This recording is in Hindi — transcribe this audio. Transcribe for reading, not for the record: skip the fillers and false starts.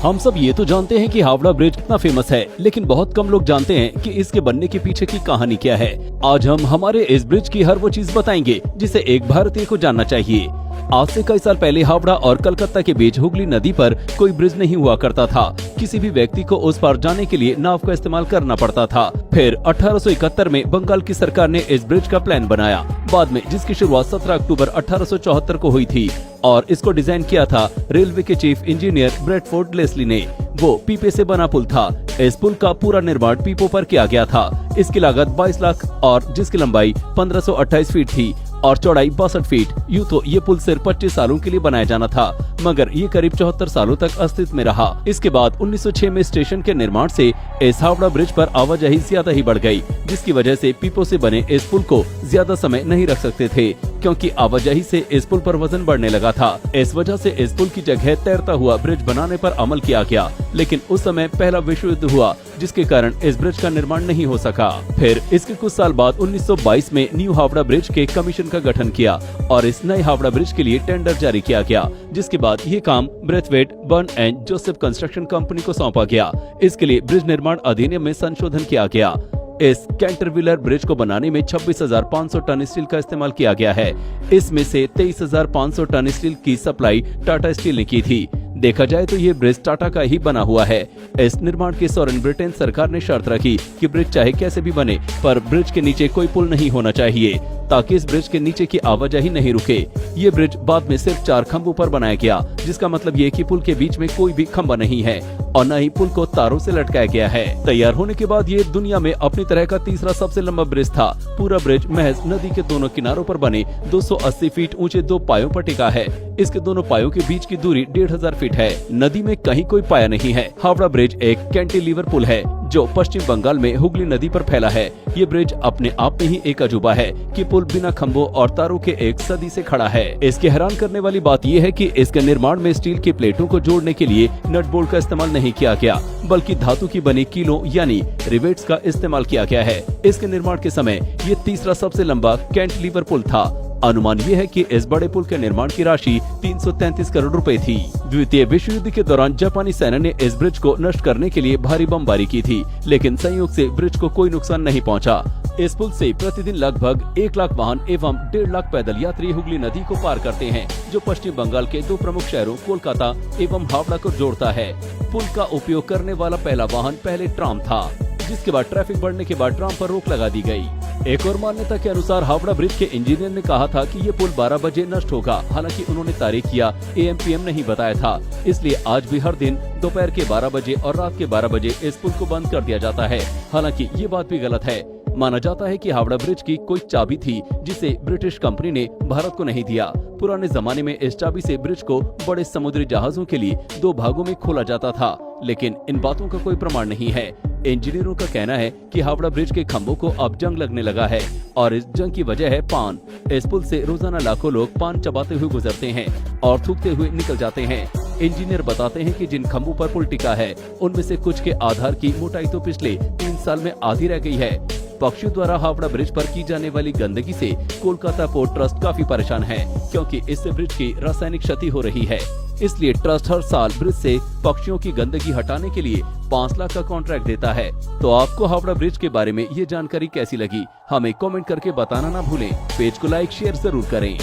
हम सब ये तो जानते हैं कि हावड़ा ब्रिज कितना फेमस है, लेकिन बहुत कम लोग जानते हैं कि इसके बनने के पीछे की कहानी क्या है। आज हम हमारे इस ब्रिज की हर वो चीज बताएंगे जिसे एक भारतीय को जानना चाहिए। आज से कई साल पहले हावड़ा और कलकत्ता के बीच हुगली नदी पर कोई ब्रिज नहीं हुआ करता था। किसी भी व्यक्ति को उस पार जाने के लिए नाव का इस्तेमाल करना पड़ता था। फिर 1871 में बंगाल की सरकार ने इस ब्रिज का प्लान बनाया, बाद में जिसकी शुरुआत 17 अक्टूबर 1874 को हुई थी और इसको डिजाइन किया था रेलवे के चीफ इंजीनियर ब्रैडफोर्ड लेस्ली ने। वो पीपे से बना पुल था। इस पुल का पूरा निर्माण पीपों पर किया गया था। इसकी लागत 22 लाख और जिसकी लंबाई 1528 फीट थी और चौड़ाई 62 फीट। यूँ तो ये पुल सिर्फ 25 सालों के लिए बनाया जाना था, मगर ये करीब 74 सालों तक अस्तित्व में रहा। इसके बाद 1906 में स्टेशन के निर्माण से इस हावड़ा ब्रिज पर आवाजाही ज्यादा ही बढ़ गई, जिसकी वजह से पीपों से बने इस पुल को ज्यादा समय नहीं रख सकते थे, क्योंकि आवाजाही से इस पुल पर वजन बढ़ने लगा था। इस वजह से इस पुल की जगह तैरता हुआ ब्रिज बनाने पर अमल किया गया, लेकिन उस समय पहला विश्व युद्ध हुआ, जिसके कारण इस ब्रिज का निर्माण नहीं हो सका। फिर इसके कुछ साल बाद 1922 में न्यू हावड़ा ब्रिज के कमीशन का गठन किया और इस नए हावड़ा ब्रिज के लिए टेंडर जारी किया गया, जिसके बाद ये काम Braithwaite Burn and Joseph Construction Company को सौंपा गया। इसके लिए ब्रिज निर्माण अधिनियम में संशोधन किया गया। इस कैंटरविलर ब्रिज को बनाने में 26,500 टन स्टील का इस्तेमाल किया गया है। इसमें से 23,500 टन स्टील की सप्लाई टाटा स्टील ने की थी। देखा जाए तो ये ब्रिज टाटा का ही बना हुआ है। इस निर्माण के दौरान ब्रिटेन सरकार ने शर्त रखी कि ब्रिज चाहे कैसे भी बने, पर ब्रिज के नीचे कोई पुल नहीं होना चाहिए, ताकि इस ब्रिज के नीचे की आवाजाही नहीं रुके। ये ब्रिज बाद में सिर्फ 4 खंभों पर बनाया गया, जिसका मतलब ये कि पुल के बीच में कोई भी खंभा नहीं है और न ही पुल को तारों से लटकाया गया है। तैयार होने के बाद ये दुनिया में अपनी तरह का तीसरा सबसे लंबा ब्रिज था। पूरा ब्रिज महज नदी के दोनों किनारों पर बने 280 फीट ऊंचे 2 पायों पर टिका है। इसके दोनों पायों के बीच की दूरी 1500 फीट है। नदी में कहीं कोई पाया नहीं है। हावड़ा ब्रिज एक कैंटिलीवर पुल है जो पश्चिम बंगाल में हुगली नदी पर फैला है। ये ब्रिज अपने आप में ही एक अजूबा है कि पुल बिना खंभों और तारों के एक सदी से खड़ा है। इसके हैरान करने वाली बात यह है कि इसके निर्माण में स्टील की प्लेटों को जोड़ने के लिए नट बोल्ट का इस्तेमाल नहीं किया गया, बल्कि धातु की बनी कीलों यानी रिवेट्स का इस्तेमाल किया गया है। इसके निर्माण के समय ये तीसरा सबसे लंबा कैंटिलीवर पुल था। अनुमान ये है कि इस बड़े पुल के निर्माण की राशि 333 करोड़ रुपए थी। द्वितीय विश्व युद्ध के दौरान जापानी सेना ने इस ब्रिज को नष्ट करने के लिए भारी बमबारी की थी, लेकिन संयोग से ब्रिज को कोई नुकसान नहीं पहुंचा। इस पुल से प्रतिदिन लगभग 1 लाख वाहन एवं 1.5 लाख पैदल यात्री हुगली नदी को पार करते हैं, जो पश्चिम बंगाल के 2 प्रमुख शहरों कोलकाता एवं हावड़ा को जोड़ता है। पुल का उपयोग करने वाला पहला वाहन पहले ट्राम था, जिसके बाद ट्रैफिक बढ़ने के बाद ट्राम पर रोक लगा दी गई। एक और मान्यता के अनुसार हावड़ा ब्रिज के इंजीनियर ने कहा था कि ये पुल 12 बजे नष्ट होगा। हालांकि उन्होंने तारीख या AM PM नहीं बताया था, इसलिए आज भी हर दिन दोपहर के 12 बजे और रात के 12 बजे इस पुल को बंद कर दिया जाता है। हालांकि ये बात भी गलत है। माना जाता है कि हावड़ा ब्रिज की कोई चाबी थी जिसे ब्रिटिश कंपनी ने भारत को नहीं दिया। पुराने जमाने में इस चाबी से ब्रिज को बड़े समुद्री जहाजों के लिए 2 भागों में खोला जाता था, लेकिन इन बातों का कोई प्रमाण नहीं है। इंजीनियरों का कहना है कि हावड़ा ब्रिज के खंभों को अब जंग लगने लगा है और इस जंग की वजह है पान। इस पुल से रोजाना लाखों लोग पान चबाते हुए गुजरते हैं और थूकते हुए निकल जाते हैं। इंजीनियर बताते हैं कि जिन खंभों पर पुल टिका है, उनमें से कुछ के आधार की मोटाई तो पिछले 3 साल में आधी रह गई है। पक्षियों द्वारा हावड़ा ब्रिज पर की जाने वाली गंदगी से कोलकाता पोर्ट ट्रस्ट काफी परेशान है, क्योंकि इससे ब्रिज की रासायनिक क्षति हो रही है। इसलिए ट्रस्ट हर साल ब्रिज से पक्षियों की गंदगी हटाने के लिए 5 लाख का कॉन्ट्रैक्ट देता है। तो आपको हावड़ा ब्रिज के बारे में ये जानकारी कैसी लगी, हमें कमेंट करके बताना ना भूलें। पेज को लाइक शेयर जरूर करें।